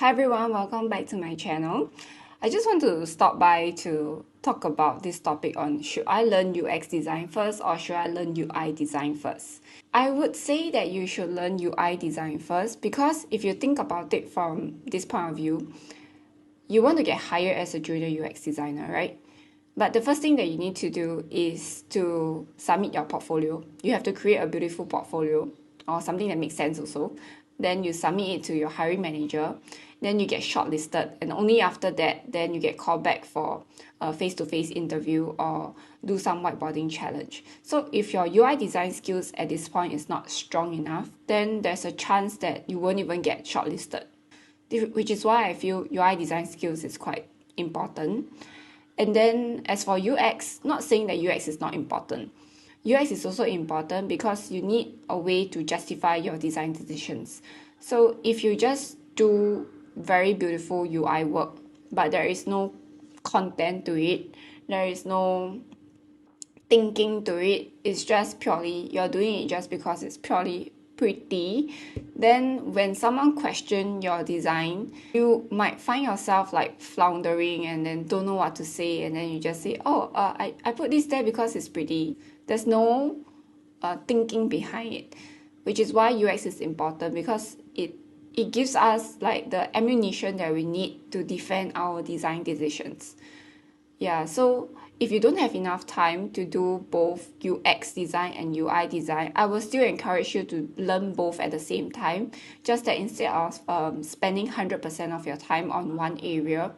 Hi everyone, welcome back to my channel. I just want to stop by to talk about this topic on should I learn UX design first or should I learn UI design first? I would say that you should learn UI design first because if you think about it from this point of view, you want to get hired as a junior UX designer, right? But the first thing that you need to do is to submit your portfolio. You have to create a beautiful portfolio or something that makes sense also. Then you submit it to your hiring manager. Then you get shortlisted. And only after that, then you get called back for a face-to-face interview or do some whiteboarding challenge. So if your UI design skills at this point is not strong enough, then there's a chance that you won't even get shortlisted. Which is why I feel UI design skills is quite important. And then as for UX, not saying that UX is not important. UX is also important because you need a way to justify your design decisions. So if you just do very beautiful UI work, but there is no content to it, there is no thinking to it, it's just purely, you're doing it just because it's purely pretty, then when someone questions your design, you might find yourself like floundering and then don't know what to say, and then you just say, I put this there because it's pretty. There's no thinking behind it, which is why UX is important because it gives us like the ammunition that we need to defend our design decisions. Yeah, so if you don't have enough time to do both UX design and UI design, I will still encourage you to learn both at the same time. Just that instead of spending 100% of your time on one area,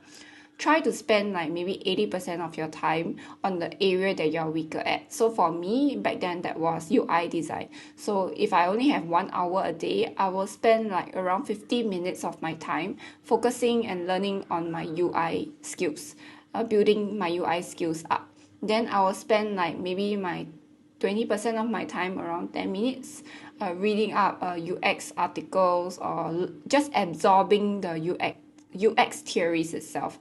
try to spend like maybe 80% of your time on the area that you're weaker at. So for me, back then that was UI design. So if I only have 1 hour a day, I will spend like around 50 minutes of my time focusing and learning on my UI skills. Building my UI skills up. Then I will spend like maybe my 20% of my time, around 10 minutes, reading up UX articles or just absorbing the UX theories itself.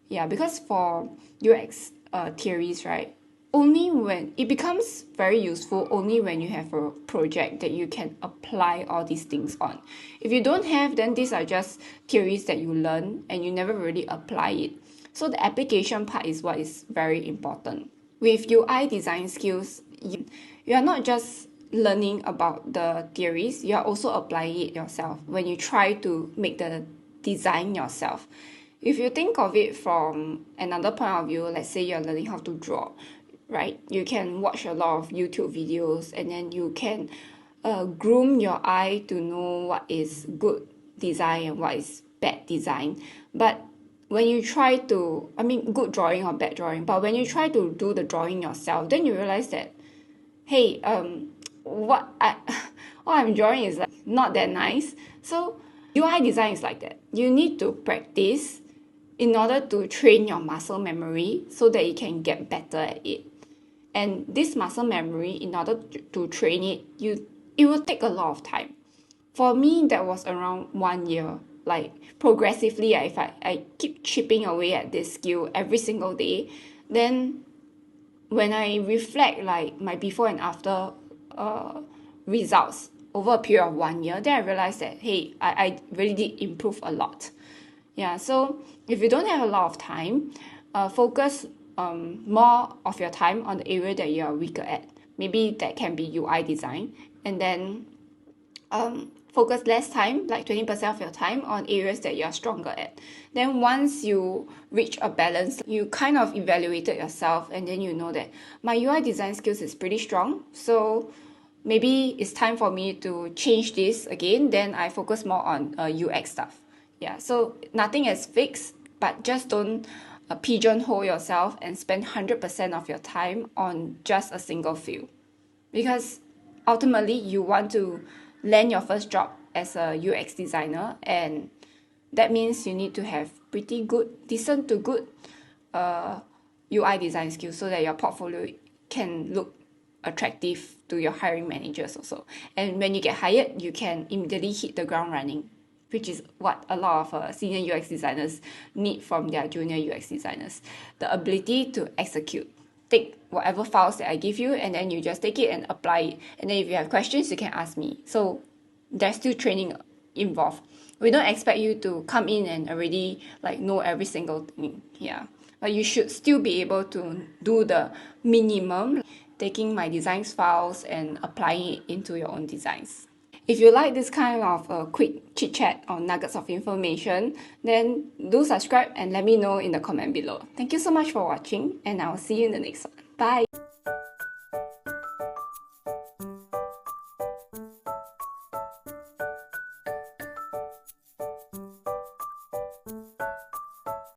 Yeah, because for UX theories, right, only when it becomes very useful only when you have a project that you can apply all these things on. If you don't have, then these are just theories that you learn and you never really apply it. So the application part is what is very important. With UI design skills, you are not just learning about the theories, you are also applying it yourself when you try to make the design yourself. If you think of it from another point of view, let's say you're learning how to draw, right? You can watch a lot of YouTube videos and then you can groom your eye to know what is good design and what is bad design. But when you try to, good drawing or bad drawing, but when you try to do the drawing yourself, then you realize that, hey, what I'm drawing is like not that nice. So UI design is like that. You need to practice in order to train your muscle memory so that you can get better at it. And this muscle memory, in order to train it, it will take a lot of time. For me, that was around 1 year. Like progressively, if I keep chipping away at this skill every single day, then when I reflect like my before and after results over a period of 1 year, then I realized that, hey, I really did improve a lot. Yeah, so if you don't have a lot of time, focus more of your time on the area that you are weaker at. Maybe that can be UI design, and then focus less time, like 20% of your time, on areas that you're stronger at. Then once you reach a balance, you kind of evaluated yourself and then you know that my UI design skills is pretty strong. So maybe it's time for me to change this again. Then I focus more on UX stuff. Yeah, so nothing is fixed, but just don't pigeonhole yourself and spend 100% of your time on just a single field. Because ultimately you want to land your first job as a UX designer, and that means you need to have pretty good, decent to good UI design skills so that your portfolio can look attractive to your hiring managers also. And when you get hired, you can immediately hit the ground running, which is what a lot of senior UX designers need from their junior UX designers. The ability to execute. Take whatever files that I give you and then you just take it and apply it. And then if you have questions, you can ask me. So there's still training involved. We don't expect you to come in and already like know every single thing. Yeah. But you should still be able to do the minimum, taking my designs files and applying it into your own designs. If you like this kind of quick chit chat or nuggets of information, then do subscribe and let me know in the comment below. Thank you so much for watching, and I'll see you in the next one. Bye!